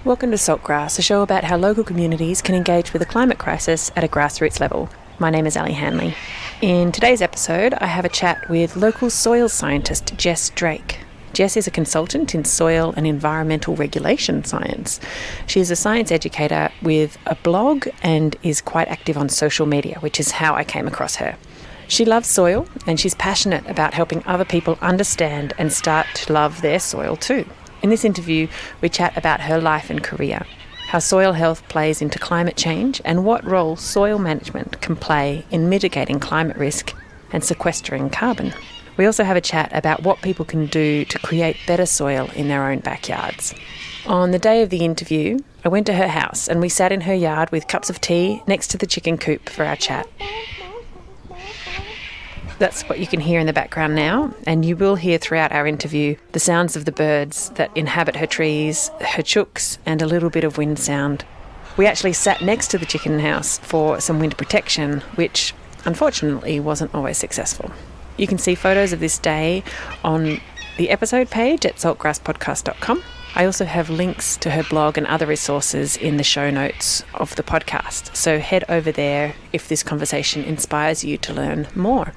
Welcome to Saltgrass, a show about how local communities can engage with the climate crisis at a grassroots level. My name is Ali Hanley. In today's episode, I have a chat with local soil scientist Jess Drake. Jess is a consultant in soil and environmental regulation science. She is a science educator with a blog and is quite active on social media, which is how I came across her. She loves soil and she's passionate about helping other people understand and start to love their soil too. In this interview, we chat about her life and career, how soil health plays into climate change and what role soil management can play in mitigating climate risk and sequestering carbon. We also have a chat about what people can do to create better soil in their own backyards. On the day of the interview, I went to her house and we sat in her yard with cups of tea next to the chicken coop for our chat. That's what you can hear in the background now, and you will hear throughout our interview the sounds of the birds that inhabit her trees, her chooks, and a little bit of wind sound. We actually sat next to the chicken house for some wind protection, which unfortunately wasn't always successful. You can see photos of this day on the episode page at saltgrasspodcast.com. I also have links to her blog and other resources in the show notes of the podcast, so head over there if this conversation inspires you to learn more.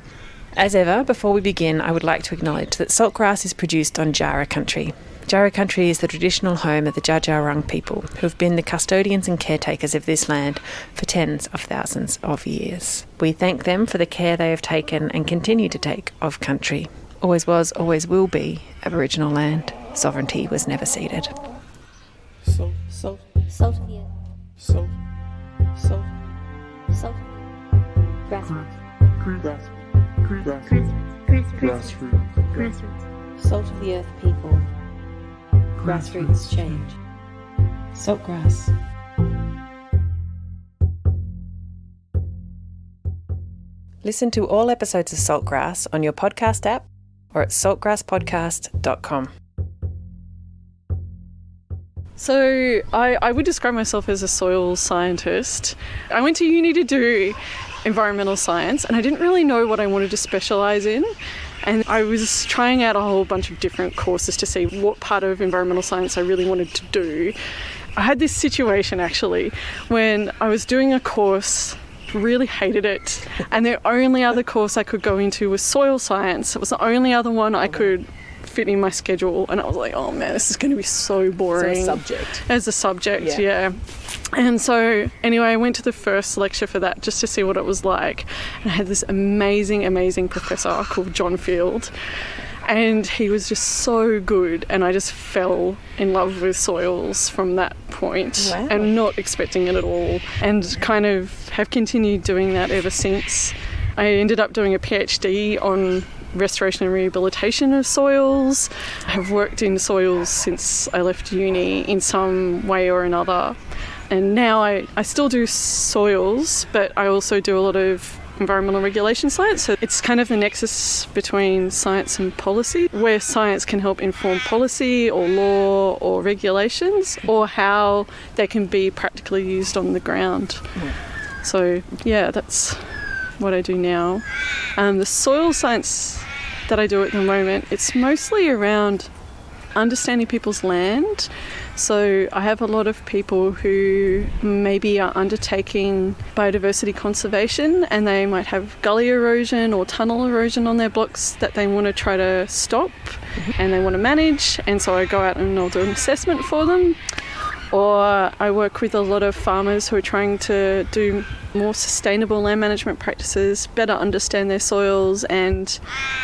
As ever, before we begin, I would like to acknowledge that Saltgrass is produced on Jara country. Jara country is the traditional home of the Dja Dja Wurrung people, who have been the custodians and caretakers of this land for tens of thousands of years. We thank them for the care they have taken and continue to take of country. Always was, always will be Aboriginal land. Sovereignty was never ceded. Salt of the earth. Salt. Grassroots. Salt of the earth people. Grassroots change. Saltgrass. Listen to all episodes of Saltgrass on your podcast app or at saltgrasspodcast.com. So I would describe myself as a soil scientist. I went to uni to do environmental science and I didn't really know what I wanted to specialise in. And I was trying out a whole bunch of different courses to see what part of environmental science I really wanted to do. I had this situation actually when I was doing a course, really hated it, and the only other course I could go into was soil science. It was the only other one I could fit in my schedule, and I was like, oh man, this is going to be so boring. As a subject, yeah. And so anyway, I went to the first lecture for that just to see what it was like, and I had this amazing professor called John Field, and he was just so good, and I just fell in love with soils from that point. Wow. And not expecting it at all, and kind of have continued doing that ever since. I ended up doing a PhD on restoration and rehabilitation of soils. I have worked in soils since I left uni in some way or another. And now I still do soils, but I also do a lot of environmental regulation science. So it's kind of the nexus between science and policy, where science can help inform policy or law or regulations, or how they can be practically used on the ground. So yeah, that's what I do now. The soil science that I do at the moment, it's mostly around understanding people's land. So I have a lot of people who maybe are undertaking biodiversity conservation, and they might have gully erosion or tunnel erosion on their blocks that they want to try to stop and they want to manage, and so I go out and I'll do an assessment for them. Or I work with a lot of farmers who are trying to do more sustainable land management practices, better understand their soils and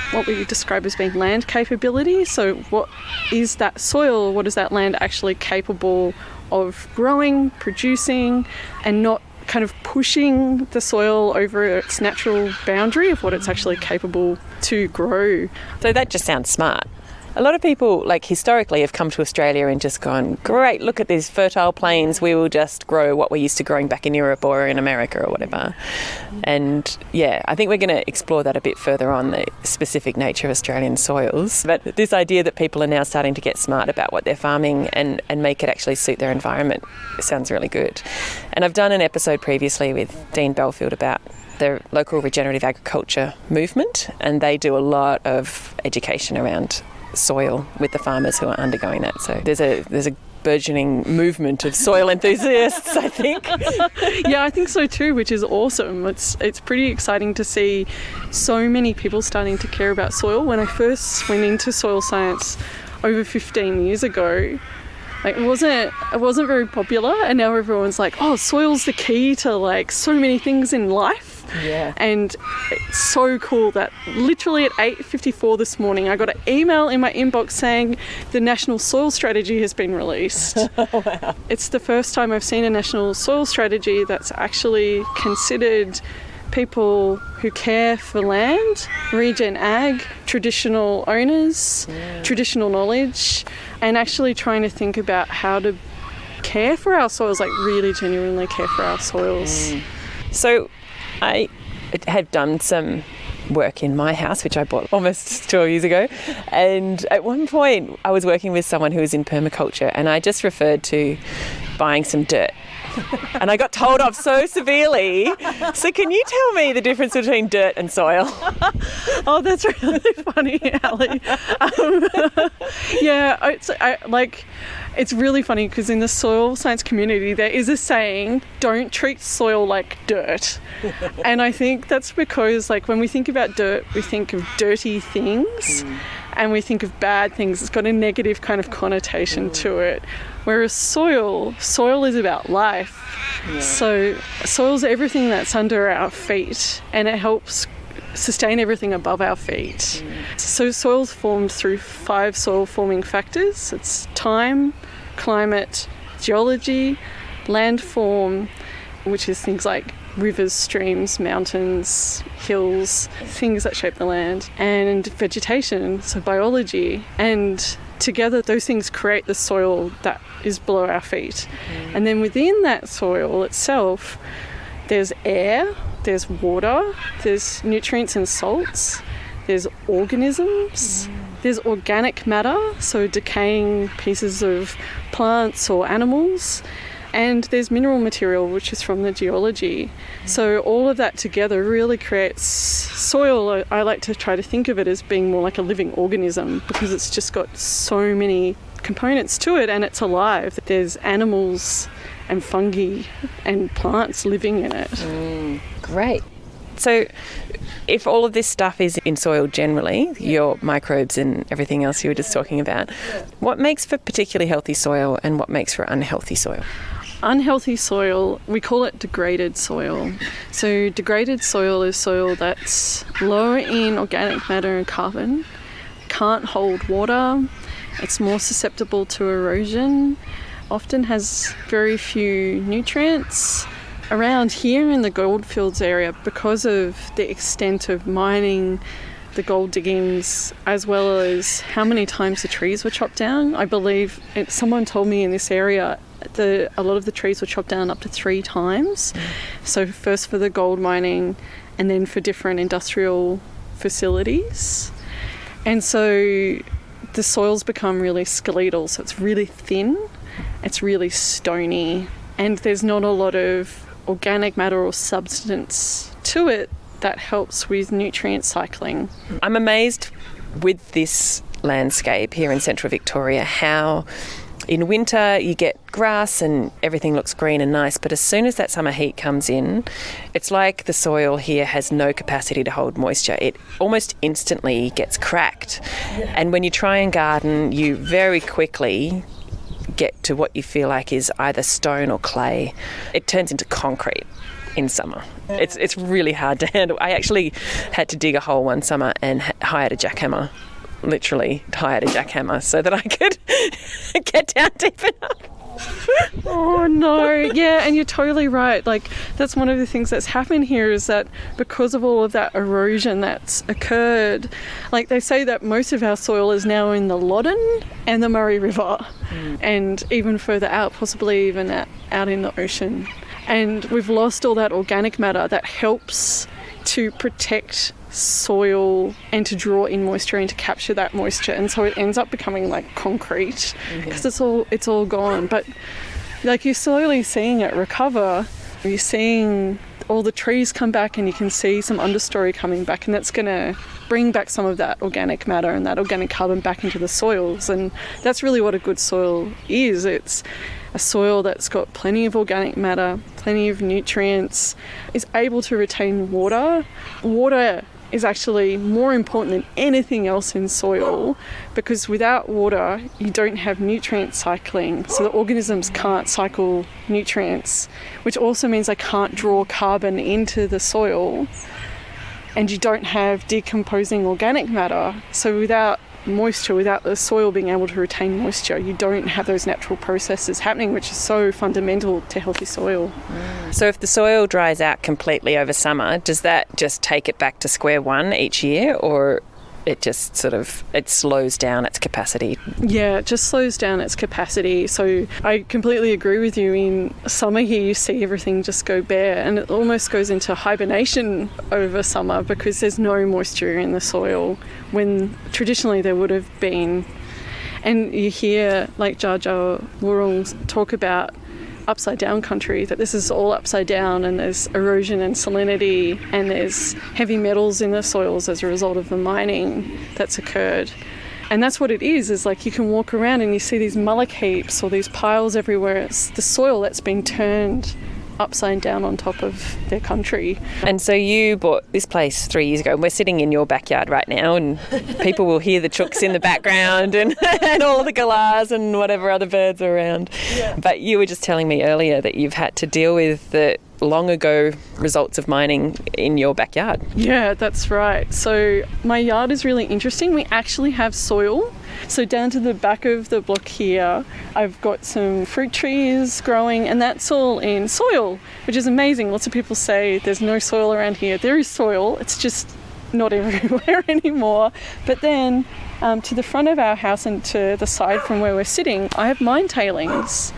what we describe as being land capability. So what is that soil, what is that land actually capable of growing, producing, and not kind of pushing the soil over its natural boundary of what it's actually capable to grow. So that just sounds smart. A lot of people, historically, have come to Australia and just gone, great, look at these fertile plains, we will just grow what we're used to growing back in Europe or in America or whatever. And yeah, I think we're going to explore that a bit further on, the specific nature of Australian soils. But this idea that people are now starting to get smart about what they're farming and make it actually suit their environment sounds really good. And I've done an episode previously with Dean Belfield about the local regenerative agriculture movement, and they do a lot of education around soil with the farmers who are undergoing that. So there's a burgeoning movement of soil enthusiasts, I think. Yeah, I think so too, which is awesome. It's pretty exciting to see so many people starting to care about soil. When I first went into soil science over 15 years ago, like it wasn't very popular, and now everyone's like, oh, soil's the key to like so many things in life. Yeah. And it's so cool that literally at 8:54 this morning I got an email in my inbox saying the National Soil Strategy has been released. Wow. It's the first time I've seen a National Soil Strategy that's actually considered people who care for land, regen ag, traditional owners, traditional knowledge, and actually trying to think about how to care for our soils, like really genuinely care for our soils. So I had done some work in my house, which I bought almost 12 years ago. And at one point I was working with someone who was in permaculture, and I just referred to buying some dirt. And I got told off so severely. So can you tell me the difference between dirt and soil? Oh, that's really funny, Ali. It's really funny because in the soil science community there is a saying, don't treat soil like dirt. And I think that's because like when we think about dirt, we think of dirty things and we think of bad things. It's got a negative kind of connotation to it. Whereas soil is about life. Yeah. So soil's everything that's under our feet, and it helps sustain everything above our feet. So soil's formed through 5 soil forming factors. It's time, climate, geology, landform, which is things like rivers, streams, mountains, hills, things that shape the land, and vegetation, so biology. And together those things create the soil that is below our feet. And then within that soil itself, there's air, there's water, there's nutrients and salts, there's organisms, there's organic matter, so decaying pieces of plants or animals, and there's mineral material, which is from the geology. So all of that together really creates soil. I like to try to think of it as being more like a living organism because it's just got so many components to it and it's alive. There's animals and fungi and plants living in it. Great. So if all of this stuff is in soil generally, your microbes and everything else you were just talking about, what makes for particularly healthy soil and what makes for unhealthy soil? Unhealthy soil, we call it degraded soil. So degraded soil is soil that's low in organic matter and carbon, can't hold water, it's more susceptible to erosion, often has very few nutrients. Around here in the goldfields area, because of the extent of mining, the gold diggings, as well as how many times the trees were chopped down, I believe someone told me in this area a lot of the trees were chopped down up to 3 times. So first for the gold mining and then for different industrial facilities. And so the soil's become really skeletal, so it's really thin, it's really stony, and there's not a lot of organic matter or substance to it that helps with nutrient cycling. I'm amazed with this landscape here in central Victoria how in winter you get grass and everything looks green and nice, but as soon as that summer heat comes in, it's like the soil here has no capacity to hold moisture. It almost instantly gets cracked. And when you try and garden, you very quickly get to what you feel like is either stone or clay. It turns into concrete in summer. It's really hard to handle. I actually had to dig a hole one summer and hired a jackhammer. Literally hired a jackhammer so that I could get down deep enough. Oh no, yeah, and you're totally right. Like that's one of the things that's happened here is that because of all of that erosion that's occurred, like they say that most of our soil is now in the Loddon and the Murray River, and even further out, possibly even out in the ocean. And we've lost all that organic matter that helps to protect soil and to draw in moisture and to capture that moisture, and so it ends up becoming like concrete because it's all gone. But like you're slowly seeing it recover, You're seeing all the trees come back and you can see some understory coming back, and that's going to bring back some of that organic matter and that organic carbon back into the soils. And that's really what a good soil is. It's a soil that's got plenty of organic matter, plenty of nutrients, is able to retain water. Water is actually more important than anything else in soil, because without water you don't have nutrient cycling, so the organisms can't cycle nutrients, which also means they can't draw carbon into the soil, and you don't have decomposing organic matter. So without moisture, without the soil being able to retain moisture, you don't have those natural processes happening, which is so fundamental to healthy soil. So if the soil dries out completely over summer, does that just take it back to square one each year, or it just it slows down its capacity? Yeah, it just slows down its capacity. So I completely agree with you. In summer here, you see everything just go bare, and it almost goes into hibernation over summer because there's no moisture in the soil when traditionally there would have been. And you hear like Jar Jar Wurrung talk about upside down country, that this is all upside down, and there's erosion and salinity, and there's heavy metals in the soils as a result of the mining that's occurred. And that's what it is like you can walk around and you see these mullock heaps or these piles everywhere. It's the soil that's been turned upside down on top of their country. And so you bought this place 3 years ago, and we're sitting in your backyard right now, and people will hear the chooks in the background and all the galahs and whatever other birds are around. Yeah. But you were just telling me earlier that you've had to deal with the long ago results of mining in your backyard. Yeah, that's right. So my yard is really interesting. We actually have soil. So down to the back of the block here, I've got some fruit trees growing, and that's all in soil, which is amazing. Lots of people say there's no soil around here. There is soil, it's just not everywhere anymore. But then to the front of our house and to the side from where we're sitting, I have mine tailings.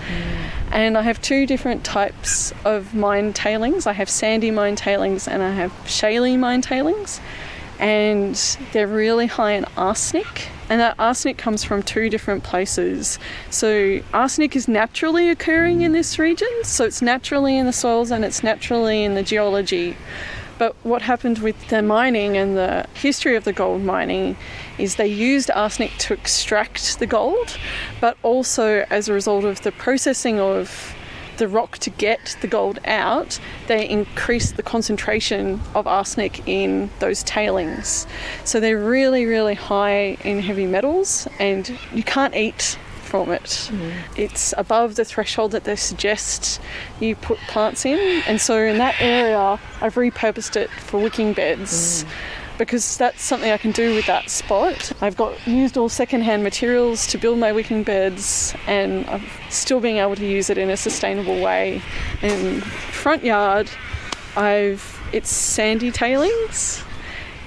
And I have two different types of mine tailings. I have sandy mine tailings and I have shaly mine tailings. And they're really high in arsenic. And that arsenic comes from two different places. So arsenic is naturally occurring in this region. So it's naturally in the soils and it's naturally in the geology. But what happened with the mining and the history of the gold mining is they used arsenic to extract the gold, but also as a result of the processing of the rock to get the gold out, they increased the concentration of arsenic in those tailings. So they're really, really high in heavy metals, and you can't eat from it. It's above the threshold that they suggest you put plants in, and so in that area I've repurposed it for wicking beds. Because that's something I can do with that spot. I've used all secondhand materials to build my wicking beds, and I'm still being able to use it in a sustainable way. In front yard, it's sandy tailings,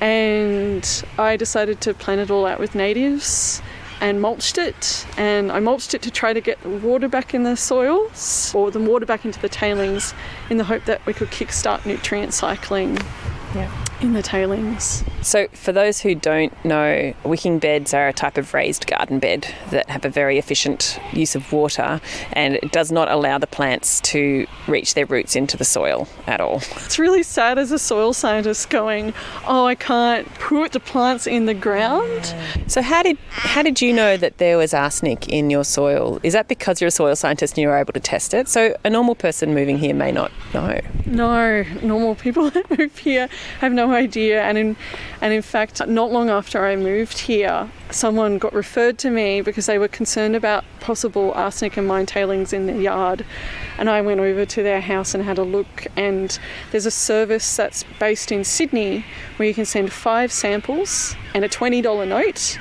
and I decided to plan it all out with natives and mulched it, and I mulched it to try to get the water back in the soils, or the water back into the tailings, in the hope that we could kickstart nutrient cycling. Yeah. In the tailings. So for those who don't know, wicking beds are a type of raised garden bed that have a very efficient use of water, and it does not allow the plants to reach their roots into the soil at all. It's really sad as a soil scientist going, I can't put the plants in the ground. So how did you know that there was arsenic in your soil? Is that because you're a soil scientist and you were able to test it? So a normal person moving here may not know. No, normal people that move here have no idea. And in fact, not long after I moved here, someone got referred to me because they were concerned about possible arsenic and mine tailings in their yard. And I went over to their house and had a look, and there's a service that's based in Sydney where you can send 5 samples and a $20 note,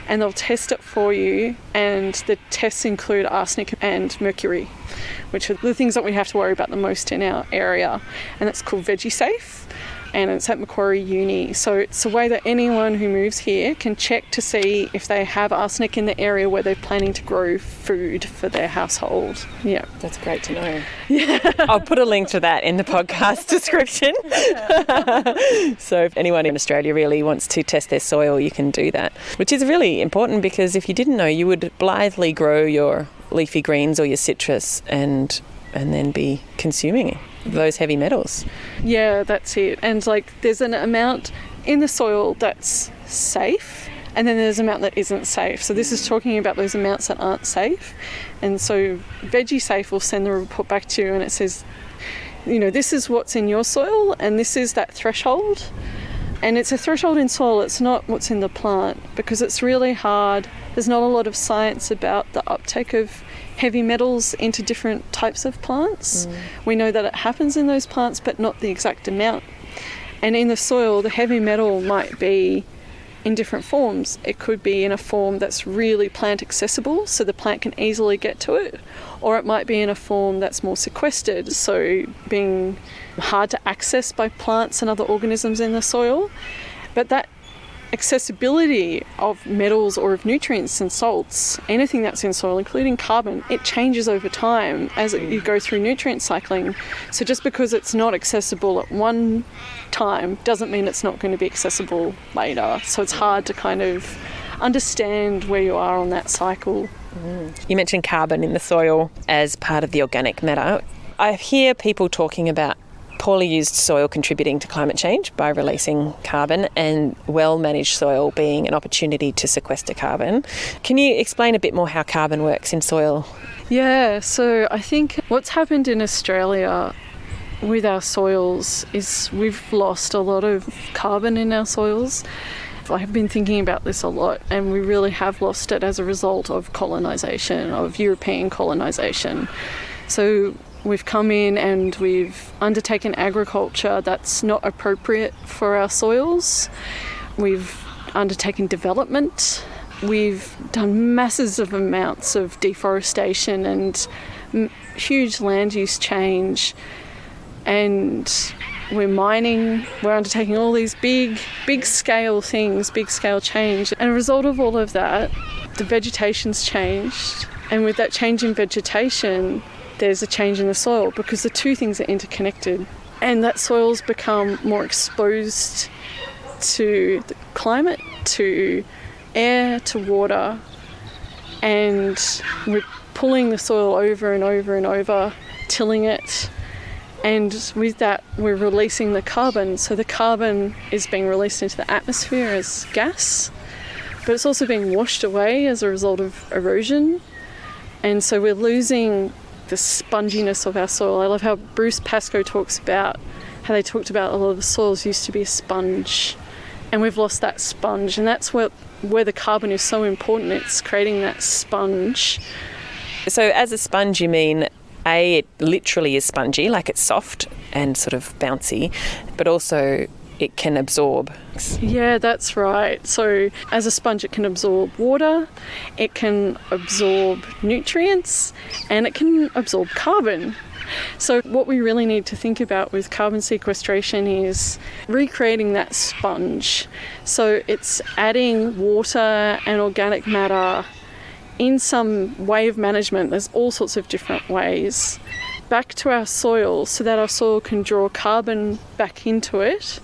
and they'll test it for you, and the tests include arsenic and mercury, which are the things that we have to worry about the most in our area, and that's called VegiSafe. And it's at Macquarie Uni. So it's a way that anyone who moves here can check to see if they have arsenic in the area where they're planning to grow food for their household. Yeah. That's great to know. Yeah. I'll put a link to that in the podcast description. So if anyone in Australia really wants to test their soil, you can do that, which is really important, because if you didn't know, you would blithely grow your leafy greens or your citrus and and then be consuming those heavy metals. Yeah, that's it. And there's an amount in the soil that's safe, and then there's an amount that isn't safe. So this is talking about those amounts that aren't safe. And so VegiSafe will send the report back to you, and it says, this is what's in your soil, and this is that threshold. And it's a threshold in soil, it's not what's in the plant, because it's really hard. There's not a lot of science about the uptake of heavy metals into different types of plants. We know that it happens in those plants, but not the exact amount. And in the soil, the heavy metal might be in different forms. It could be in a form that's really plant accessible, so the plant can easily get to it, or it might be in a form that's more sequestered, so being hard to access by plants and other organisms in the soil. But that accessibility of metals or of nutrients and salts, anything that's in soil, including carbon, it changes over time as you go through nutrient cycling. So just because it's not accessible at one time doesn't mean it's not going to be accessible later. So it's hard to kind of understand where you are on that cycle. You mentioned carbon in the soil as part of the organic matter. I hear people talking about poorly used soil contributing to climate change by releasing carbon, and well-managed soil being an opportunity to sequester carbon. Can you explain a bit more how carbon works in soil? Yeah, so I think what's happened in Australia with our soils is we've lost a lot of carbon in our soils. I've been thinking about this a lot, and we really have lost it as a result of colonisation, of European colonisation. So we've come in and we've undertaken agriculture that's not appropriate for our soils. We've undertaken development. We've done massive amounts of deforestation and huge land use change. And we're mining, we're undertaking all these big scale things, big scale change. And as a result of all of that, the vegetation's changed. And with that change in vegetation, there's a change in the soil, because the two things are interconnected. And that soil's become more exposed to the climate, to air, to water. And we're pulling the soil over and over and over, tilling it. And with that, we're releasing the carbon. So the carbon is being released into the atmosphere as gas, but it's also being washed away as a result of erosion. And so we're losing the sponginess of our soil. I love how Bruce Pascoe talks about how they talked about a lot of the soils used to be a sponge, and we've lost that sponge. And that's where the carbon is so important. It's creating that sponge. So as a sponge, you mean it literally is spongy, like it's soft and sort of bouncy, but also it can absorb. Yeah, that's right. So as a sponge, it can absorb water, it can absorb nutrients, and it can absorb carbon. So what we really need to think about with carbon sequestration is recreating that sponge. So it's adding water and organic matter in some way of management. There's all sorts of different ways back to our soil, so that our soil can draw carbon back into it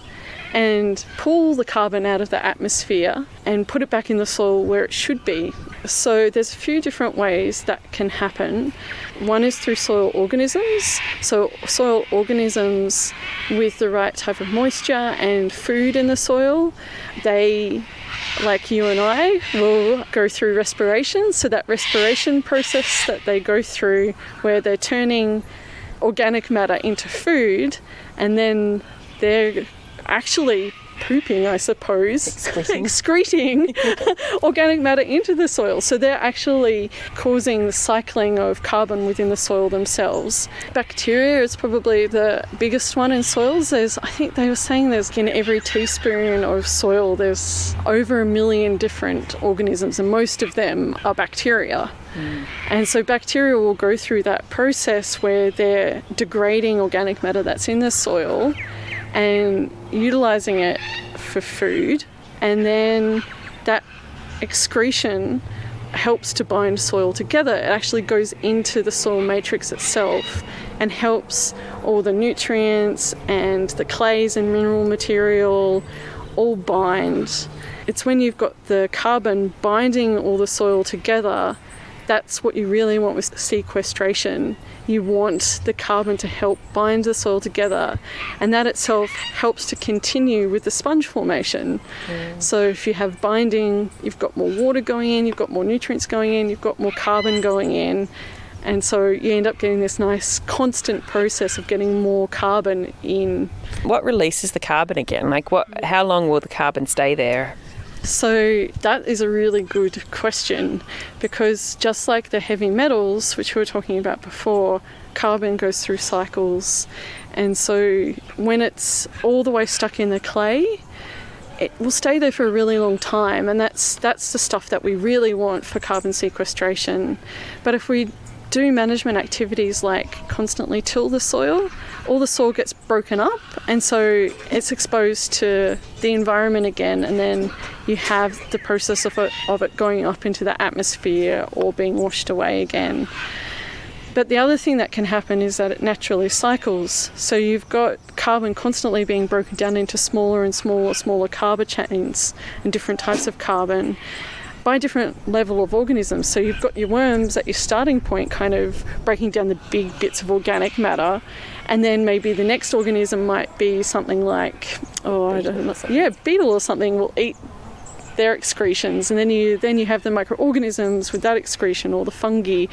and pull the carbon out of the atmosphere and put it back in the soil where it should be. So there's a few different ways that can happen. One is through soil organisms. So soil organisms with the right type of moisture and food in the soil, they, like you and I, will go through respiration. So that respiration process that they go through, where they're turning organic matter into food, and then they're actually pooping, I suppose, excreting organic matter into the soil. So they're actually causing the cycling of carbon within the soil themselves. Bacteria is probably the biggest one in soils. I think they were saying there's in every teaspoon of soil, there's over 1 million different organisms, and most of them are bacteria. And so bacteria will go through that process where they're degrading organic matter that's in the soil and utilising it for food, and then that excretion helps to bind soil together. It actually goes into the soil matrix itself and helps all the nutrients and the clays and mineral material all bind. It's when you've got the carbon binding all the soil together That's what you really want with sequestration. You want the carbon to help bind the soil together, and that itself helps to continue with the sponge formation. So if you have binding, you've got more water going in, you've got more nutrients going in, you've got more carbon going in, and so you end up getting this nice constant process of getting more carbon in. What releases the carbon again? Like, how long will the carbon stay there? So that is a really good question, because just like the heavy metals, which we were talking about before, carbon goes through cycles. And so when it's all the way stuck in the clay, it will stay there for a really long time. And that's the stuff that we really want for carbon sequestration. But if we do management activities like constantly till the soil, all the soil gets broken up, and so it's exposed to the environment again, and then you have the process of it going up into the atmosphere or being washed away again. But the other thing that can happen is that it naturally cycles. So you've got carbon constantly being broken down into smaller and smaller carbon chains and different types of carbon by different level of organisms. So you've got your worms at your starting point kind of breaking down the big bits of organic matter, and then maybe the next organism might be something like, beetle or something will eat their excretions, and then you have the microorganisms with that excretion, or the fungi,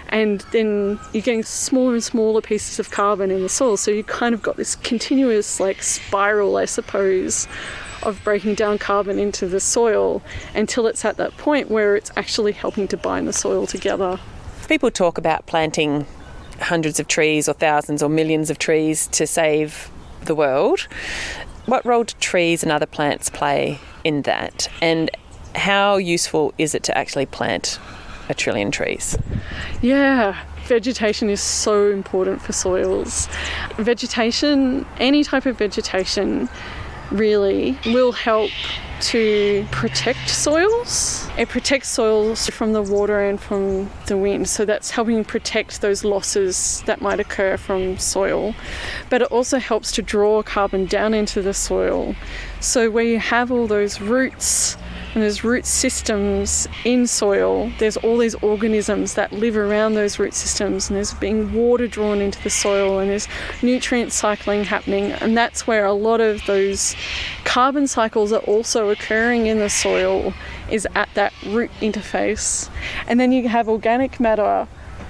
and then you're getting smaller and smaller pieces of carbon in the soil. So you kind of got this continuous like spiral, I suppose, of breaking down carbon into the soil until it's at that point where it's actually helping to bind the soil together. People talk about planting hundreds of trees or thousands or millions of trees to save the world. What role do trees and other plants play in that? And how useful is it to actually plant 1 trillion trees? Yeah, vegetation is so important for soils. Vegetation, any type of vegetation, really will help to protect soils. It protects soils from the water and from the wind, so that's helping protect those losses that might occur from soil. But it also helps to draw carbon down into the soil. So where you have all those roots and there's root systems in soil, there's all these organisms that live around those root systems, and there's being water drawn into the soil, and there's nutrient cycling happening, and that's where a lot of those carbon cycles are also occurring in the soil, is at that root interface. And then you have organic matter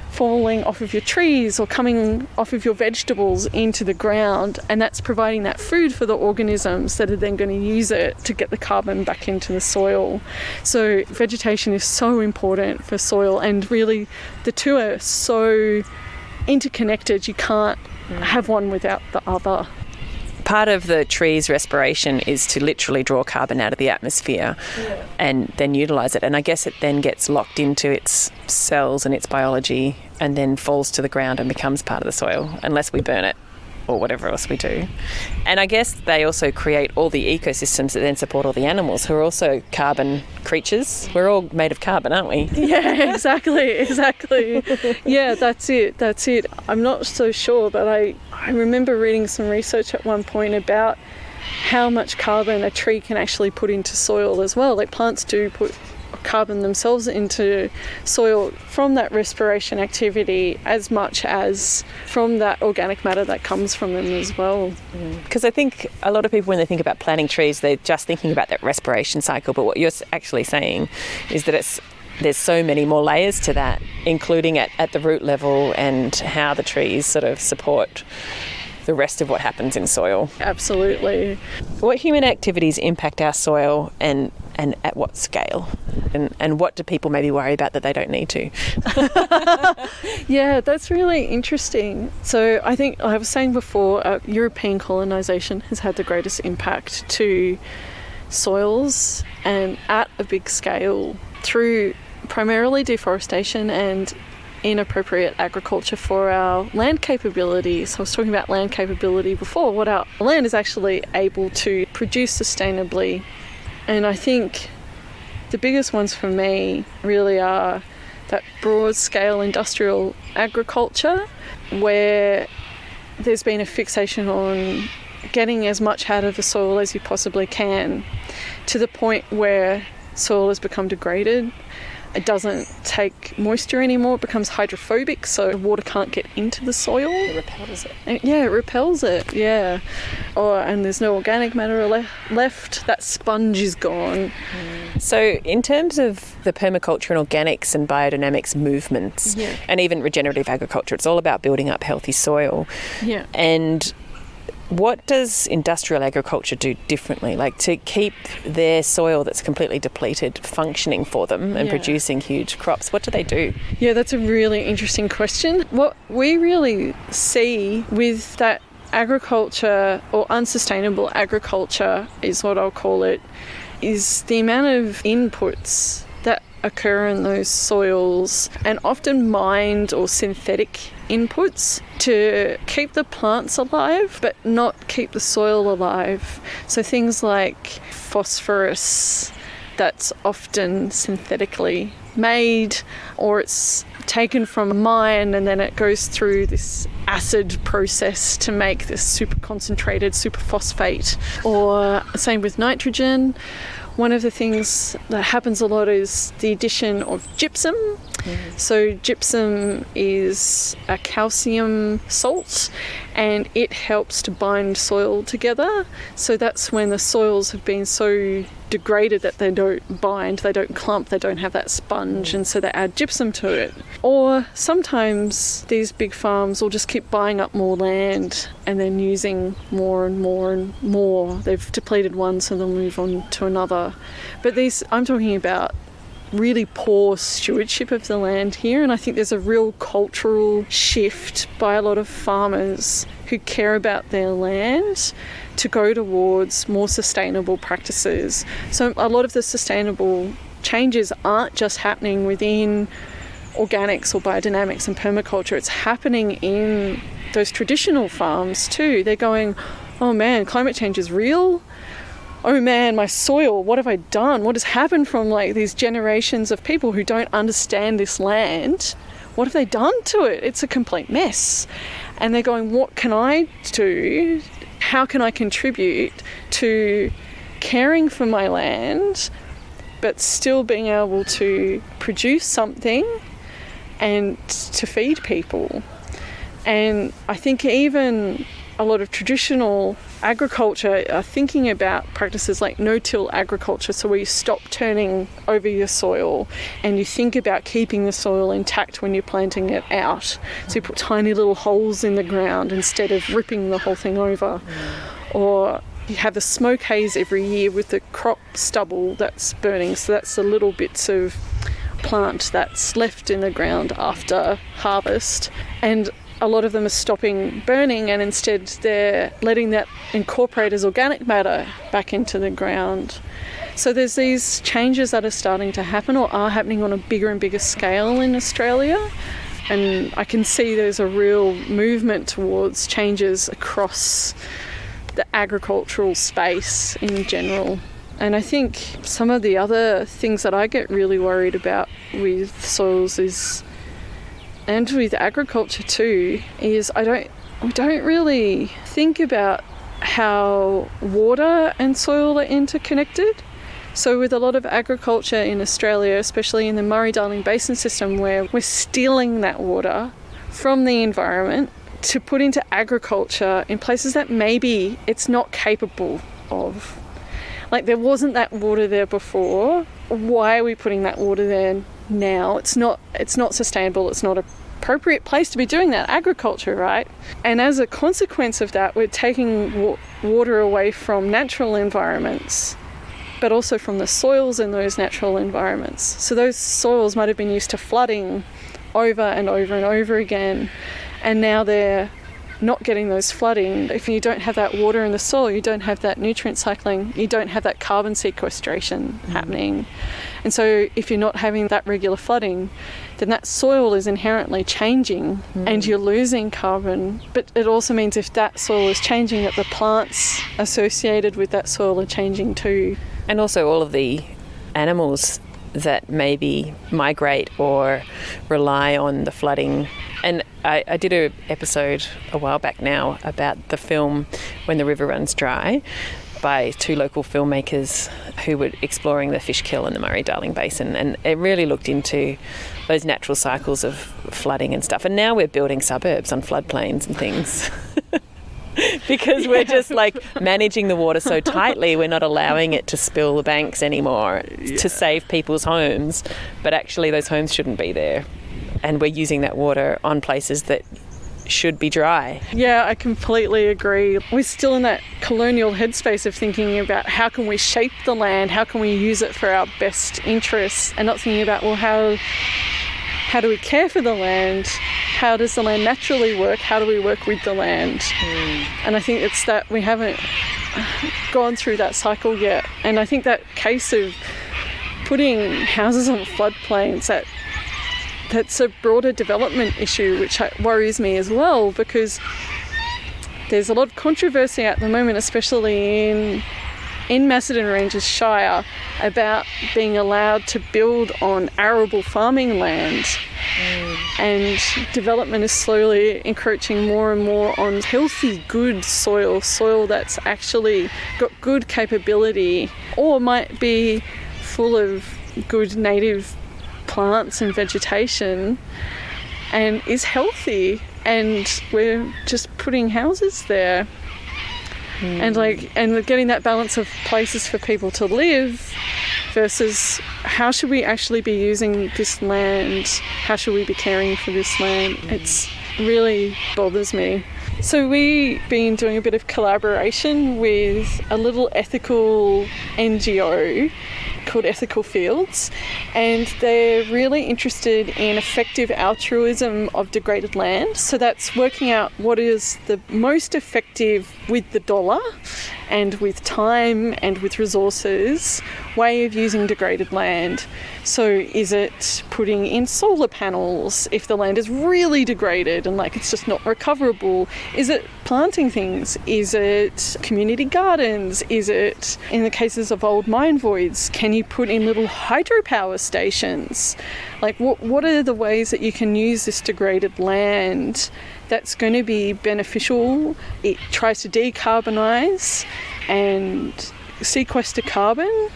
falling off of your trees or coming off of your vegetables into the ground, and that's providing that food for the organisms that are then going to use it to get the carbon back into the soil. So vegetation is so important for soil, and really the two are so interconnected, you can't have one without the other. Part of the tree's respiration is to literally draw carbon out of the atmosphere and then utilise it. And I guess it then gets locked into its cells and its biology and then falls to the ground and becomes part of the soil, unless we burn it or whatever else we do. And I guess they also create all the ecosystems that then support all the animals, who are also carbon creatures. We're all made of carbon, aren't we? Yeah, exactly. Yeah, that's it. I'm not so sure, but I remember reading some research at one point about how much carbon a tree can actually put into soil as well. Like, plants do put carbon themselves into soil from that respiration activity as much as from that organic matter that comes from them as well. Because I think a lot of people, when they think about planting trees, they're just thinking about that respiration cycle, but what you're actually saying is that there's so many more layers to that, including at the root level and how the trees sort of support the rest of what happens in soil. Absolutely. What human activities impact our soil, and at what scale? And what do people maybe worry about that they don't need to? Yeah, that's really interesting. So I think I was saying before, European colonisation has had the greatest impact to soils, and at a big scale, through primarily deforestation and inappropriate agriculture for our land capability. So I was talking about land capability before, what our land is actually able to produce sustainably. And I think the biggest ones for me really are that broad scale industrial agriculture, where there's been a fixation on getting as much out of the soil as you possibly can, to the point where soil has become degraded. It doesn't take moisture anymore. It becomes hydrophobic, so the water can't get into the soil. It repels it. Yeah, it repels it, yeah. And there's no organic matter left. That sponge is gone. So in terms of the permaculture and organics and biodynamics movements, and even regenerative agriculture, it's all about building up healthy soil. Yeah. And what does industrial agriculture do differently? Like, to keep their soil that's completely depleted functioning for them and producing huge crops, what do they do? Yeah, that's a really interesting question. What we really see with that agriculture, or unsustainable agriculture is what I'll call it, is the amount of inputs that occur in those soils, and often mined or synthetic inputs to keep the plants alive but not keep the soil alive. So things like phosphorus that's often synthetically made, or it's taken from a mine and then it goes through this acid process to make this super concentrated superphosphate. Or same with nitrogen. One of the things that happens a lot is the addition of gypsum. So gypsum is a calcium salt, and it helps to bind soil together. So that's when the soils have been so degraded that they don't bind, they don't clump, they don't have that sponge, and so they add gypsum to it. Or sometimes these big farms will just keep buying up more land and then using more and more and more. They've depleted one, so they'll move on to another. But these, I'm talking about really poor stewardship of the land here, and I think there's a real cultural shift by a lot of farmers who care about their land to go towards more sustainable practices. So a lot of the sustainable changes aren't just happening within organics or biodynamics and permaculture, it's happening in those traditional farms too. They're going, oh man, climate change is real. Oh man, my soil, what have I done? What has happened from like these generations of people who don't understand this land? What have they done to it? It's a complete mess. And they're going, what can I do? How can I contribute to caring for my land, but still being able to produce something and to feed people? And I think even a lot of traditional agriculture are thinking about practices like no-till agriculture, so where you stop turning over your soil and you think about keeping the soil intact when you're planting it out. So you put tiny little holes in the ground instead of ripping the whole thing over. Or you have the smoke haze every year with the crop stubble that's burning, so that's the little bits of plant that's left in the ground after harvest. And a lot of them are stopping burning, and instead they're letting that incorporate as organic matter back into the ground. So there's these changes that are starting to happen, or are happening on a bigger and bigger scale in Australia. And I can see there's a real movement towards changes across the agricultural space in general. And I think some of the other things that I get really worried about with soils is, and with agriculture too, is we don't really think about how water and soil are interconnected. So with a lot of agriculture in Australia, especially in the Murray-Darling Basin system, where we're stealing that water from the environment to put into agriculture in places that maybe it's not capable of. Like, there wasn't that water there before. Why are we putting that water there now? It's not sustainable. It's not an appropriate place to be doing that agriculture, right? And as a consequence of that, we're taking water away from natural environments, but also from the soils in those natural environments. So those soils might have been used to flooding over and over and over again, and now they're not getting those flooding. If you don't have that water in the soil, you don't have that nutrient cycling, you don't have that carbon sequestration happening. And so if you're not having that regular flooding, then that soil is inherently changing and you're losing carbon. But it also means if that soil is changing, that the plants associated with that soil are changing too. And also all of the animals that maybe migrate or rely on the flooding. And I did an episode a while back now about the film When the River Runs Dry, by 2 local filmmakers who were exploring the fish kill in the Murray-Darling Basin, and it really looked into those natural cycles of flooding and stuff. And now we're building suburbs on floodplains and things. Because we're just like managing the water so tightly, we're not allowing it to spill the banks anymore to save people's homes. But actually those homes shouldn't be there. And we're using that water on places that should be dry. Yeah, I completely agree. We're still in that colonial headspace of thinking about how can we shape the land, how can we use it for our best interests, and not thinking about, well, how do we care for the land? How does the land naturally work? How do we work with the land? And I think it's that we haven't gone through that cycle yet. And I think that case of putting houses on floodplains, that's a broader development issue, which worries me as well, because there's a lot of controversy at the moment, especially in Macedon Ranges Shire, about being allowed to build on arable farming land. And development is slowly encroaching more and more on healthy, good soil that's actually got good capability, or might be full of good native plants and vegetation and is healthy, and we're just putting houses there. And getting that balance of places for people to live versus how should we actually be using this land, how should we be caring for this land. It's really bothers me. So we've been doing a bit of collaboration with a little ethical NGO called Ethical Fields, and they're really interested in effective altruism of degraded land. So that's working out what is the most effective with the dollar and with time and with resources way of using degraded land. So is it putting in solar panels if the land is really degraded and like it's just not recoverable? Is it planting things? Is it community gardens? Is it, in the cases of old mine voids, can you put in little hydropower stations? Like what are the ways that you can use this degraded land that's going to be beneficial? It tries to decarbonise and sequester carbon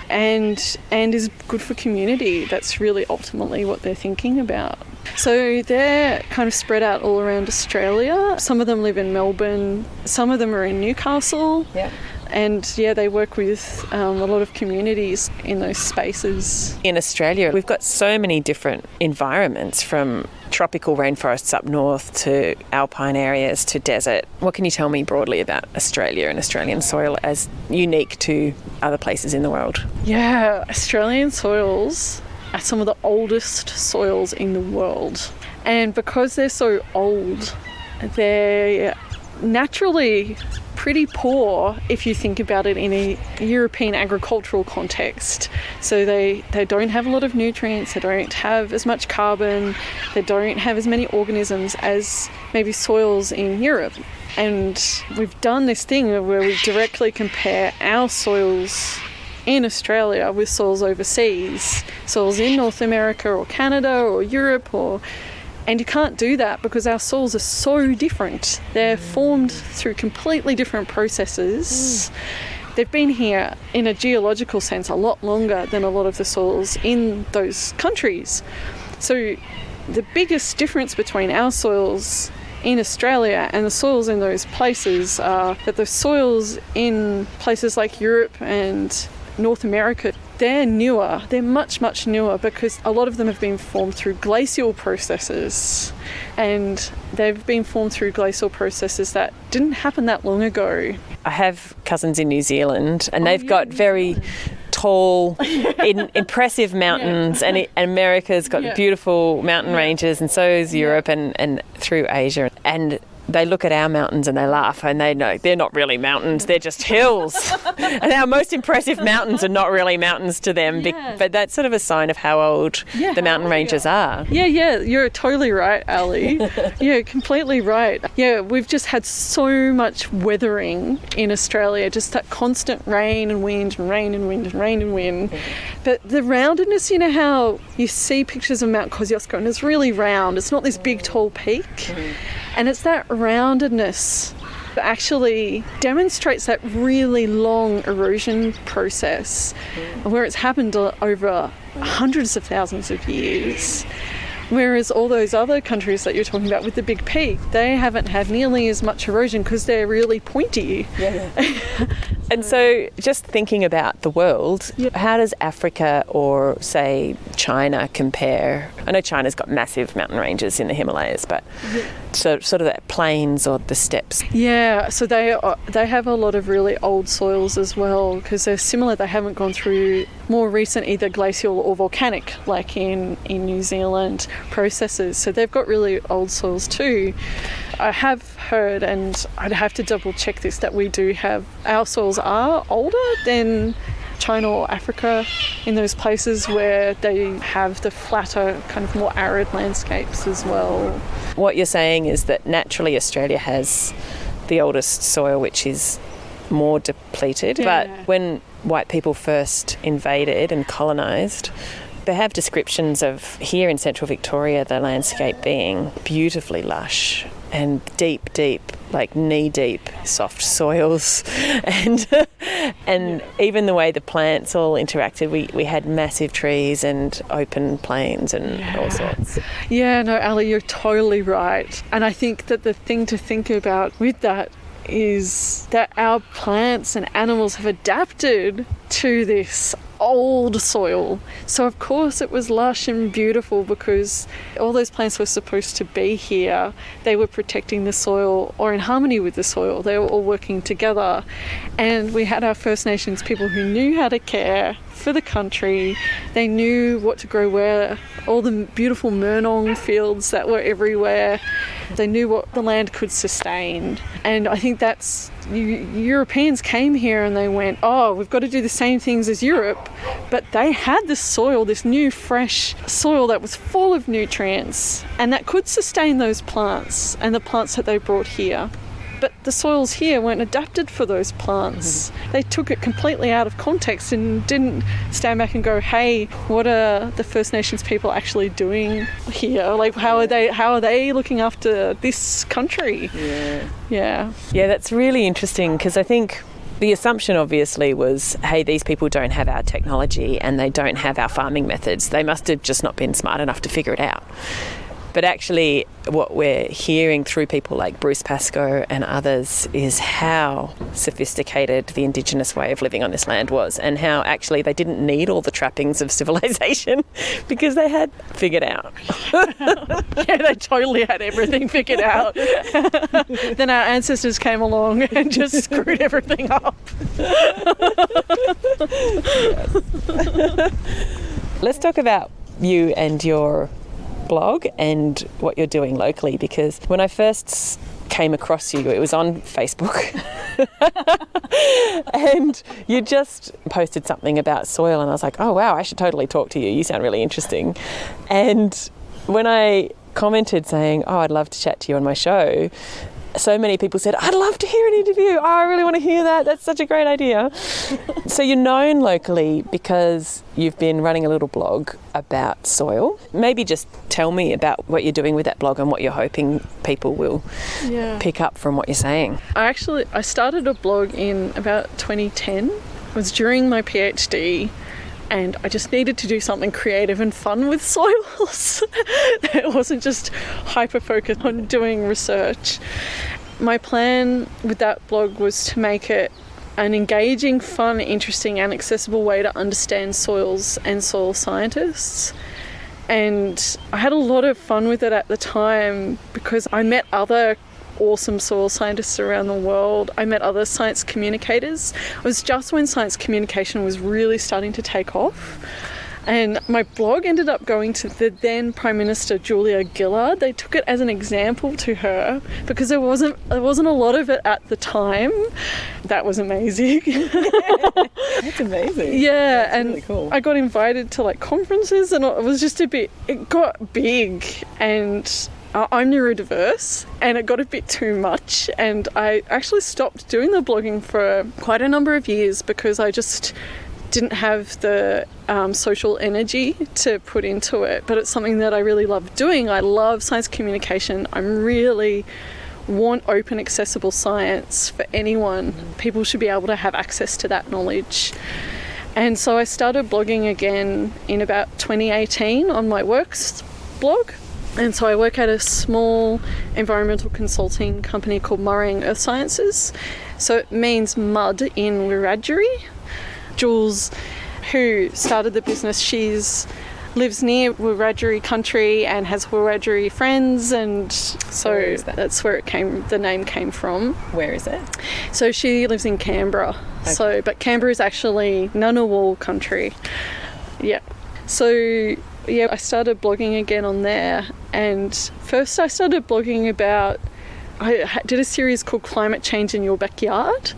and is good for community. That's really ultimately what they're thinking about. So they're kind of spread out all around Australia. Some of them live in Melbourne, some of them are in Newcastle. Yeah. And they work with a lot of communities in those spaces. In Australia, we've got so many different environments, from tropical rainforests up north to alpine areas to desert. What can you tell me broadly about Australia and Australian soil as unique to other places in the world? Yeah, Australian soils are some of the oldest soils in the world. And because they're so old, they're naturally pretty poor if you think about it in a European agricultural context. So they don't have a lot of nutrients, they don't have as much carbon, they don't have as many organisms as maybe soils in Europe. And we've done this thing where we directly compare our soils in Australia with soils overseas, soils in North America or Canada or Europe, and you can't do that because our soils are so different. They're formed through completely different processes. They've been here in a geological sense a lot longer than a lot of the soils in those countries. So the biggest difference between our soils in Australia and the soils in those places are that the soils in places like Europe and North America, they're newer. They're much, much newer because a lot of them have been formed through glacial processes, and they've been formed through glacial processes that didn't happen that long ago. I have cousins in New Zealand, and they've got very tall, impressive mountains, and America's got beautiful mountain ranges, and so is Europe and through Asia. And they look at our mountains and they laugh, and they know they're not really mountains, they're just hills. And our most impressive mountains are not really mountains to them, but that's sort of a sign of how old the mountain ranges are. Yeah, you're totally right, Ali. Yeah, completely right. Yeah, we've just had so much weathering in Australia, just that constant rain and wind and rain and wind and rain and wind. But the roundedness, you know how you see pictures of Mount Kosciuszko and it's really round, it's not this big tall peak. And it's that roundedness actually demonstrates that really long erosion process where it's happened over hundreds of thousands of years. Whereas all those other countries that you're talking about with the big peak, they haven't had nearly as much erosion because they're really pointy. Yeah. And so just thinking about the world, how does Africa or, say, China compare? I know China's got massive mountain ranges in the Himalayas, but sort of that plains or the steppes. Yeah, so they have a lot of really old soils as well because they're similar. They haven't gone through more recent either glacial or volcanic, like in New Zealand, processes. So they've got really old soils too. I have heard, and I'd have to double check this, that we do have, our soils are older than China or Africa in those places where they have the flatter, kind of more arid landscapes as well. What you're saying is that naturally Australia has the oldest soil, which is more depleted, but when white people first invaded and colonised, they have descriptions of here in central Victoria, the landscape being beautifully lush and deep, like knee-deep, soft soils, and even the way the plants all interacted. We had massive trees and open plains and all sorts. Yeah, no, Ali, you're totally right. And I think that the thing to think about with that is that our plants and animals have adapted to this old soil. So of course it was lush and beautiful because all those plants were supposed to be here. They were protecting the soil or in harmony with the soil. They were all working together. And we had our First Nations people who knew how to care for the country. They knew what to grow where, all the beautiful Murnong fields that were everywhere. They knew what the land could sustain. And I think that's, Europeans came here and they went, oh, we've got to do the same things as Europe. But they had this soil, this new fresh soil that was full of nutrients and that could sustain those plants and the plants that they brought here. But the soils here weren't adapted for those plants. They took it completely out of context and didn't stand back and go, hey, what are the First Nations people actually doing here? Like, how are they looking after this country? Yeah, that's really interesting because I think the assumption obviously was, hey, these people don't have our technology and they don't have our farming methods. They must have just not been smart enough to figure it out. But actually what we're hearing through people like Bruce Pascoe and others is how sophisticated the Indigenous way of living on this land was and how actually they didn't need all the trappings of civilization because they had figured out. Yeah, they totally had everything figured out. Then our ancestors came along and just screwed everything up. Let's talk about you and your blog and what you're doing locally, because when I first came across you, it was on Facebook and you just posted something about soil and I was like, oh wow, I should totally talk to you. You sound really interesting. And when I commented saying, oh, I'd love to chat to you on my show, so many people said, I'd love to hear an interview. Oh, I really want to hear that. That's such a great idea. So you're known locally because you've been running a little blog about soil. Maybe just tell me about what you're doing with that blog and what you're hoping people will pick up from what you're saying. I started a blog in about 2010. It was during my PhD. And I just needed to do something creative and fun with soils. It wasn't just hyper-focused on doing research. My plan with that blog was to make it an engaging, fun, interesting and accessible way to understand soils and soil scientists. And I had a lot of fun with it at the time because I met other awesome soil scientists around the world. I met other science communicators. It was just when science communication was really starting to take off. And my blog ended up going to the then Prime Minister Julia Gillard. They took it as an example to her because there wasn't a lot of it at the time. That was amazing. That's amazing. Yeah, that's and really cool. I got invited to like conferences and it was just it got big and I'm neurodiverse and it got a bit too much and I actually stopped doing the blogging for quite a number of years because I just didn't have the social energy to put into it, but it's something that I really love doing. I love science communication. I'm really want open, accessible science for anyone. People should be able to have access to that knowledge. And so I started blogging again in about 2018 on my works blog. And so I work at a small environmental consulting company called Murraying Earth Sciences. So it means mud in Wiradjuri. Jules, who started the business, lives near Wiradjuri country and has Wiradjuri friends, and so that's where the name came from. Where is it? So she lives in Canberra. Okay. But Canberra is actually Ngunnawal country. Yeah. So yeah, I started blogging again on there, and first I started blogging about, I did a series called Climate Change in Your Backyard,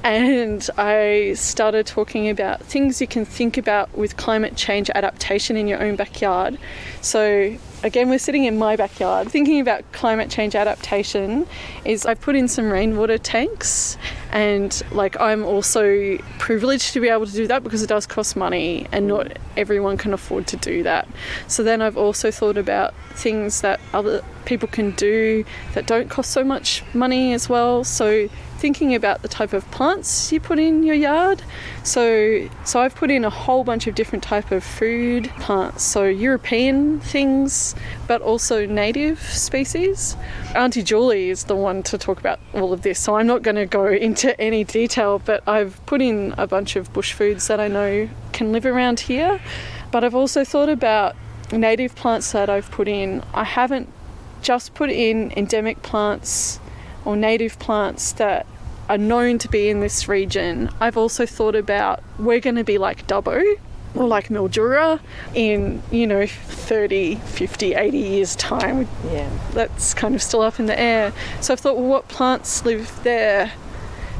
and I started talking about things you can think about with climate change adaptation in your own backyard. So again, we're sitting in my backyard. Thinking about climate change adaptation is I've put in some rainwater tanks, and I'm also privileged to be able to do that because it does cost money and not everyone can afford to do that. So then I've also thought about things that other people can do that don't cost so much money as well. So thinking about the type of plants you put in your yard. So I've put in a whole bunch of different type of food plants, so European things, but also native species. Auntie Julie is the one to talk about all of this, so I'm not going to go into any detail, but I've put in a bunch of bush foods that I know can live around here. But I've also thought about native plants that I've put in. I haven't just put in endemic plants or native plants that are known to be in this region. I've also thought about we're going to be like Dubbo or like Mildura in 30, 50, 80 years time. Yeah, that's kind of still up in the air. So I've thought, well, what plants live there,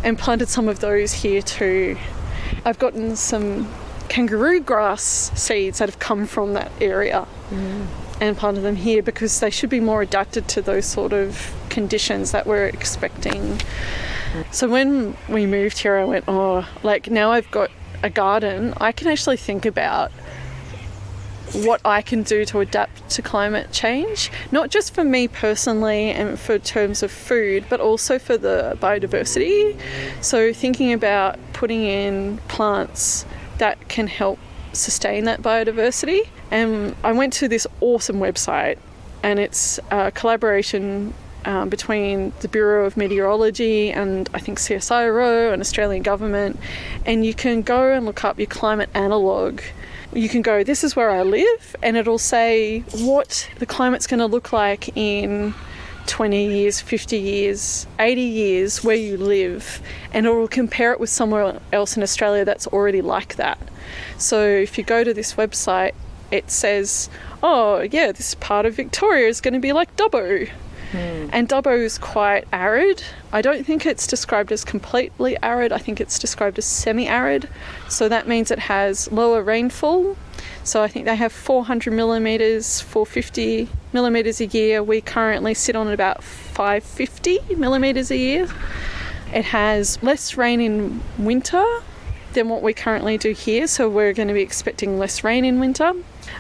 and planted some of those here too. I've gotten some kangaroo grass seeds that have come from that area and planted them here because they should be more adapted to those sort of conditions that we're expecting. So when we moved here, I went, now I've got a garden, I can actually think about what I can do to adapt to climate change, not just for me personally and for terms of food, but also for the biodiversity. So thinking about putting in plants that can help sustain that biodiversity. And I went to this awesome website, and it's a collaboration between the Bureau of Meteorology and I think CSIRO and Australian government, and you can go and look up your climate analogue. You can go, this is where I live, and it'll say what the climate's going to look like in 20 years, 50 years, 80 years where you live, and it will compare it with somewhere else in Australia that's already like that. So if you go to this website, it says, this part of Victoria is going to be like Dubbo. And Dubbo is quite arid. I don't think it's described as completely arid. I think it's described as semi-arid. So that means it has lower rainfall. So I think they have 400 millimetres, 450 millimetres a year. We currently sit on about 550 millimetres a year. It has less rain in winter than what we currently do here. So we're going to be expecting less rain in winter.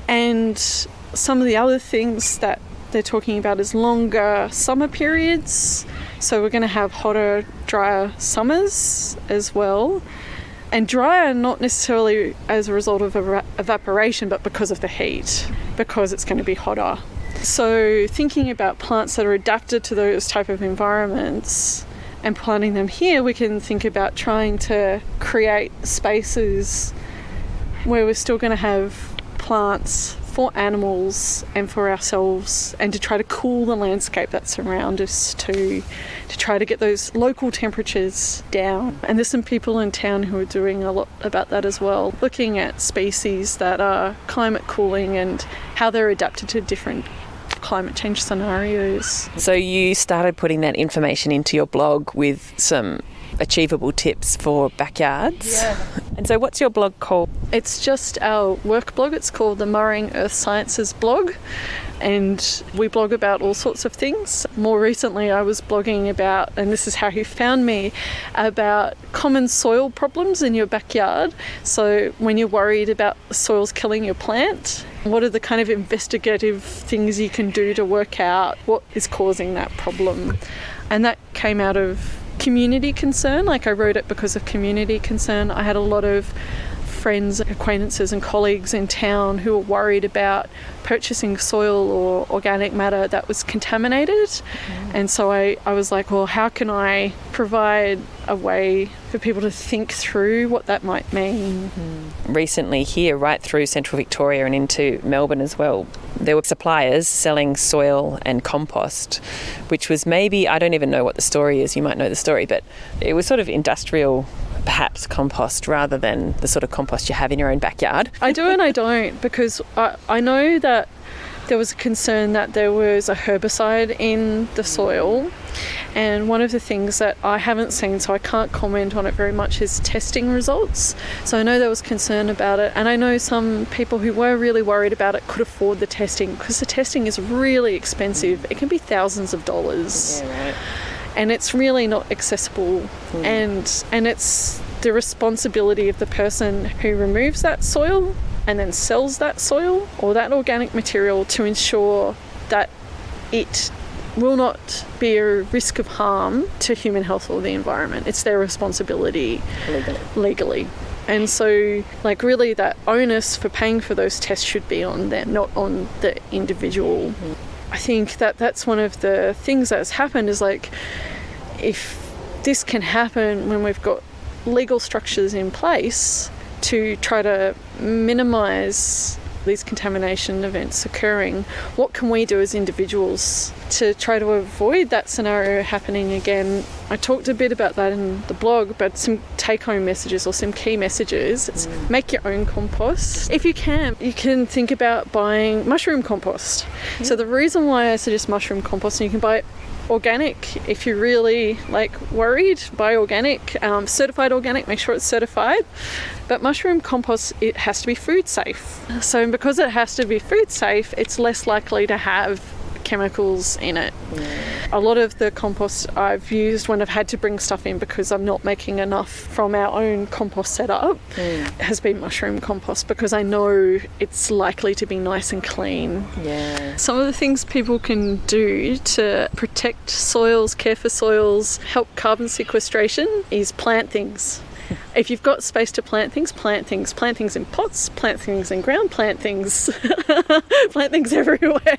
And some of the other things that they're talking about is longer summer periods. So we're going to have hotter, drier summers as well. And drier not necessarily as a result of evaporation, but because of the heat, because it's going to be hotter. So thinking about plants that are adapted to those type of environments and planting them here, we can think about trying to create spaces where we're still going to have plants for animals and for ourselves, and to try to cool the landscape that's around us to try to get those local temperatures down. And there's some people in town who are doing a lot about that as well, looking at species that are climate cooling and how they're adapted to different climate change scenarios. So you started putting that information into your blog with some achievable tips for backyards. Yeah. And so what's your blog called? It's just our work blog. It's called the Murraying Earth Sciences blog, and we blog about all sorts of things. More recently I was blogging about, and this is how you found me, about common soil problems in your backyard. So when you're worried about the soil's killing your plant, what are the kind of investigative things you can do to work out what is causing that problem. And that came out of community concern. Like, I wrote it because of community concern. I had a lot of friends, acquaintances and colleagues in town who were worried about purchasing soil or organic matter that was contaminated. And so I was like, well, how can I provide a way for people to think through what that might mean? Recently here, right through central Victoria and into Melbourne as well, there were suppliers selling soil and compost, which was maybe, I don't even know what the story is, you might know the story, but it was sort of industrial, perhaps, compost rather than the sort of compost you have in your own backyard. I do and I don't, because I know that there was a concern that there was a herbicide in the soil, and one of the things that I haven't seen, so I can't comment on it very much, is testing results. So I know there was concern about it, and I know some people who were really worried about it could afford the testing, because the testing is really expensive. It can be thousands of dollars. Yeah, right. And it's really not accessible. And it's the responsibility of the person who removes that soil and then sells that soil or that organic material to ensure that it will not be a risk of harm to human health or the environment. It's their responsibility legally. And so, like, really that onus for paying for those tests should be on them, not on the individual. I think that that's one of the things that's happened, is like, if this can happen when we've got legal structures in place to try to minimise these contamination events occurring, what can we do as individuals to try to avoid that scenario happening again? I talked a bit about that in the blog, but some take-home messages or some key messages. It's make your own compost. If you can think about buying mushroom compost. So the reason why I suggest mushroom compost, and you can buy it organic if you're really worried, buy organic, certified organic, make sure it's certified. But mushroom compost, it has to be food safe. So because it has to be food safe, it's less likely to have chemicals in it. A lot of the compost I've used when I've had to bring stuff in because I'm not making enough from our own compost setup has been mushroom compost, because I know it's likely to be nice and clean. Yeah. Some of the things people can do to protect soils, care for soils, help carbon sequestration is plant things. If you've got space to plant things, plant things. Plant things in pots, plant things in ground, plant things. Plant things everywhere.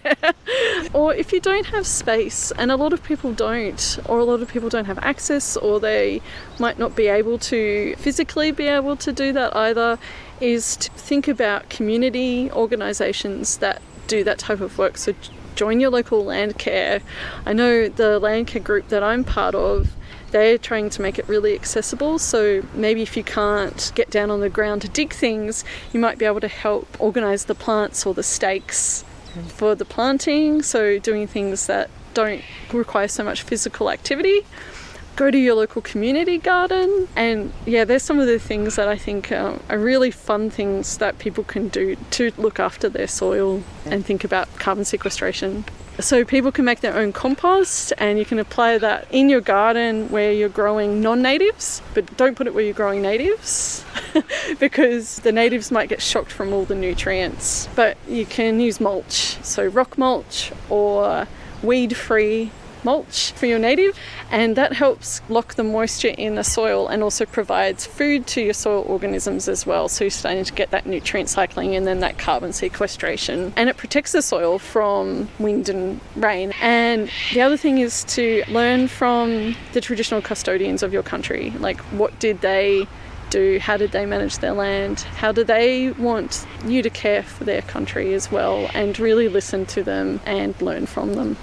Or if you don't have space, and a lot of people don't, or a lot of people don't have access, or they might not be able to physically be able to do that either, is to think about community organisations that do that type of work. So join your local land care. I know the land care group that I'm part of, they're trying to make it really accessible. So maybe if you can't get down on the ground to dig things, you might be able to help organise the plants or the stakes for the planting. So doing things that don't require so much physical activity. Go to your local community garden. And yeah, there's some of the things that I think are really fun things that people can do to look after their soil and think about carbon sequestration. So people can make their own compost, and you can apply that in your garden where you're growing non-natives, but don't put it where you're growing natives because the natives might get shocked from all the nutrients. But you can use mulch, so rock mulch or weed-free mulch for your native, and that helps lock the moisture in the soil and also provides food to your soil organisms as well. So you're starting to get that nutrient cycling and then that carbon sequestration, and it protects the soil from wind and rain. And the other thing is to learn from the traditional custodians of your country. Like, what did they do? How did they manage their land? How do they want you to care for their country as well? And really listen to them and learn from them.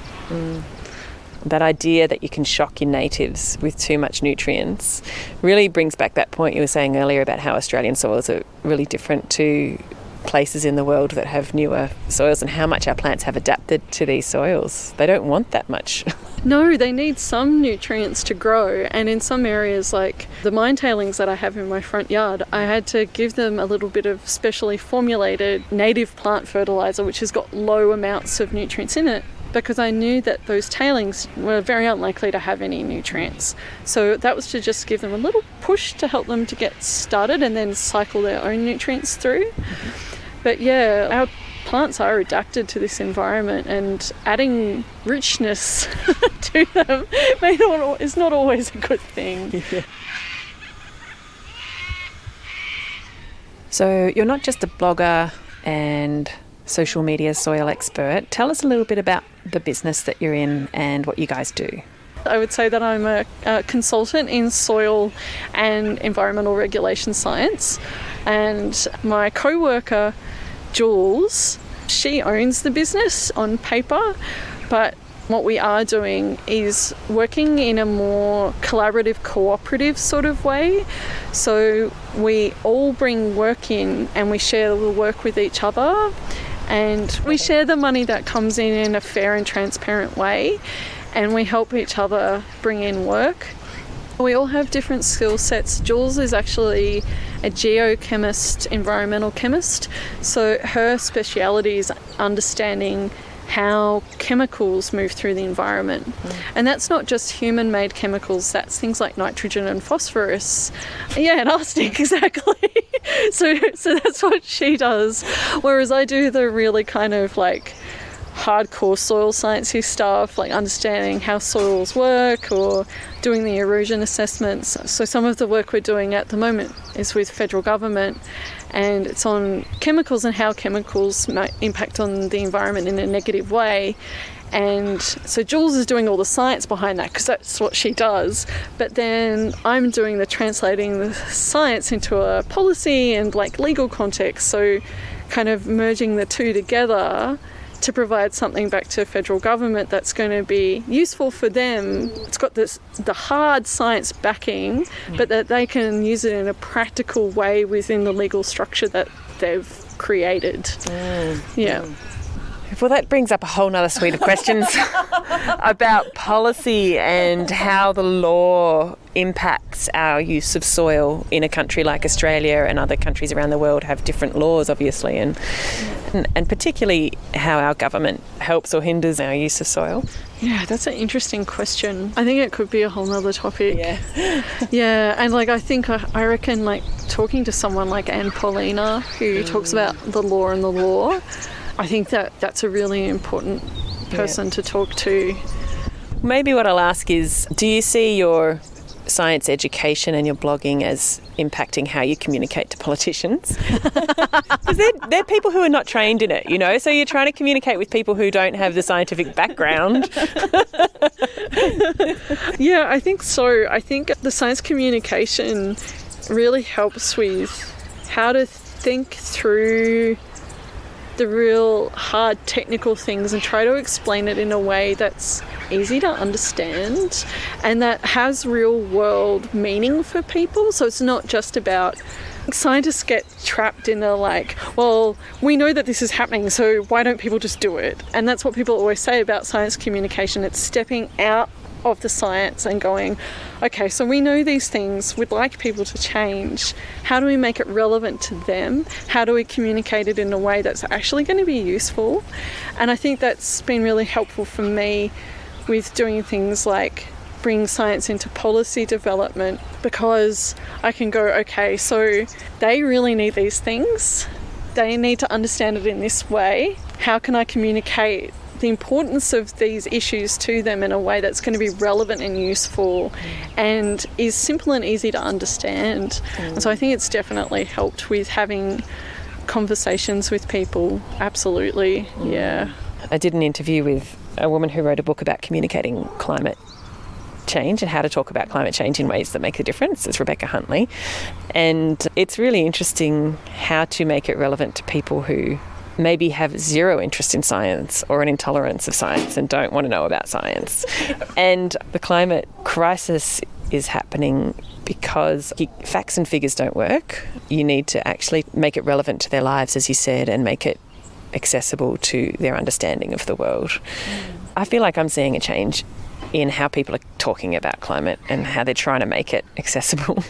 That idea that you can shock your natives with too much nutrients really brings back that point you were saying earlier about how Australian soils are really different to places in the world that have newer soils, and how much our plants have adapted to these soils. They don't want that much. No, they need some nutrients to grow, and in some areas, like the mine tailings that I have in my front yard, I had to give them a little bit of specially formulated native plant fertiliser which has got low amounts of nutrients in it, because I knew that those tailings were very unlikely to have any nutrients. So that was to just give them a little push to help them to get started and then cycle their own nutrients through. But yeah, our plants are adapted to this environment, and adding richness to them is not always a good thing. Yeah. So you're not just a blogger and social media soil expert. Tell us a little bit about the business that you're in and what you guys do. I would say that I'm a consultant in soil and environmental regulation science, and my co-worker Jules, she owns the business on paper, but what we are doing is working in a more collaborative, cooperative sort of way. So we all bring work in and we share the work with each other, and we share the money that comes in a fair and transparent way, and we help each other bring in work. We all have different skill sets. Jules is actually a geochemist, environmental chemist, so her speciality is understanding how chemicals move through the environment. And that's not just human-made chemicals, that's things like nitrogen and phosphorus. Yeah, and arsenic, exactly. So that's what she does, whereas I do the really kind of like hardcore soil sciencey stuff, like understanding how soils work or doing the erosion assessments. So some of the work we're doing at the moment is with federal government, and it's on chemicals and how chemicals might impact on the environment in a negative way. And so Jules is doing all the science behind that because that's what she does. But then I'm doing the translating the science into a policy and like legal context. So kind of merging the two together to provide something back to federal government that's going to be useful for them. It's got the hard science backing, but that they can use it in a practical way within the legal structure that they've created. Yeah. Well, that brings up a whole nother suite of questions about policy and how the law impacts our use of soil in a country like Australia, and other countries around the world have different laws, obviously, and particularly how our government helps or hinders our use of soil. Yeah, that's an interesting question. I think it could be a whole nother topic. Yeah. Yeah, and like I reckon like talking to someone like Anne Paulina, who talks about the law and the law, I think that's a really important person to talk to. Maybe what I'll ask is, do you see your science education and your blogging as impacting how you communicate to politicians? Because they're people who are not trained in it, you know, so you're trying to communicate with people who don't have the scientific background. Yeah, I think so. I think the science communication really helps with how to think through the real hard technical things and try to explain it in a way that's easy to understand and that has real world meaning for people. So it's not just about, scientists get trapped in a like, well, we know that this is happening, so why don't people just do it? And that's what people always say about science communication. It's stepping out of the science and going, okay, so we know these things, we'd like people to change. How do we make it relevant to them? How do we communicate it in a way that's actually going to be useful? And I think that's been really helpful for me with doing things like bring science into policy development, because I can go, okay, so they really need these things. They need to understand it in this way. How can I communicate the importance of these issues to them in a way that's going to be relevant and useful and is simple and easy to understand? And so I think it's definitely helped with having conversations with people. Absolutely, yeah. I did an interview with a woman who wrote a book about communicating climate change and how to talk about climate change in ways that make a difference. It's Rebecca Huntley. And it's really interesting how to make it relevant to people who maybe have zero interest in science or an intolerance of science and don't want to know about science. And the climate crisis is happening because facts and figures don't work. You need to actually make it relevant to their lives, as you said, and make it accessible to their understanding of the world. I feel like I'm seeing a change in how people are talking about climate and how they're trying to make it accessible.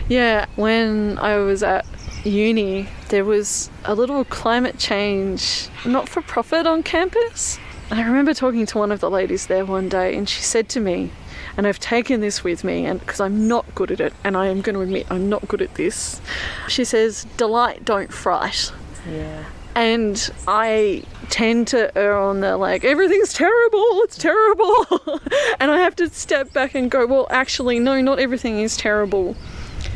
Yeah, when I was at uni, there was a little climate change not-for-profit on campus. And I remember talking to one of the ladies there one day, and she said to me, and I've taken this with me, and because I'm not good at it, and I am going to admit I'm not good at this, she says, delight, don't fright. Yeah. And I tend to err on the like, everything's terrible, it's terrible. And I have to step back and go, well, actually, no, not everything is terrible.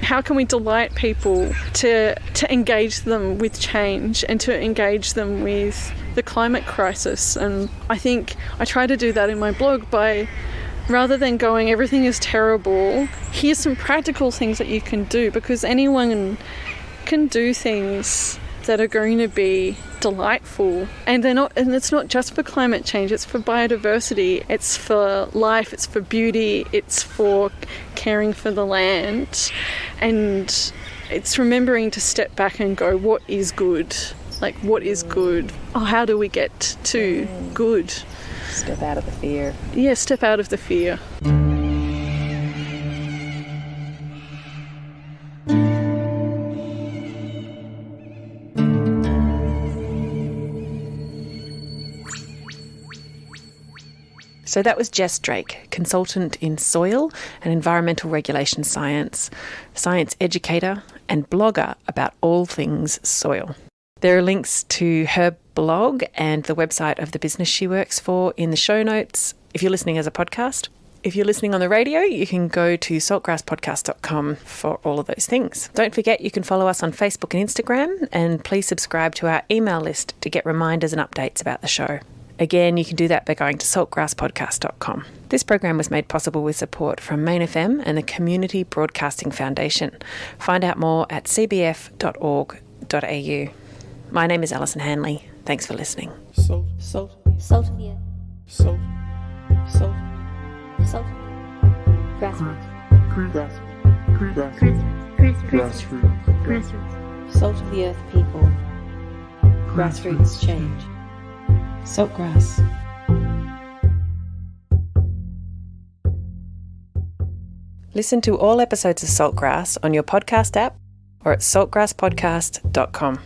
How can we delight people to engage them with change and to engage them with the climate crisis? And I think I try to do that in my blog by, rather than going, everything is terrible, here's some practical things that you can do, because anyone can do things that are going to be delightful. And it's not just for climate change, it's for biodiversity, it's for life, it's for beauty, it's for caring for the land. And it's remembering to step back and go, what is good? Like, what is good? Oh, how do we get to good? Step out of the fear. Yeah, step out of the fear. So that was Jess Drake, consultant in soil and environmental regulation science, science educator and blogger about all things soil. There are links to her blog and the website of the business she works for in the show notes if you're listening as a podcast. If you're listening on the radio, you can go to saltgrasspodcast.com for all of those things. Don't forget you can follow us on Facebook and Instagram, and please subscribe to our email list to get reminders and updates about the show. Again, you can do that by going to saltgrasspodcast.com. This program was made possible with support from Main FM and the Community Broadcasting Foundation. Find out more at cbf.org.au. My name is Alison Hanley. Thanks for listening. Salt of the earth. Salt. Grassroots. Salt of the earth people. Grassroots change. Saltgrass. Listen to all episodes of Saltgrass on your podcast app or at saltgrasspodcast.com.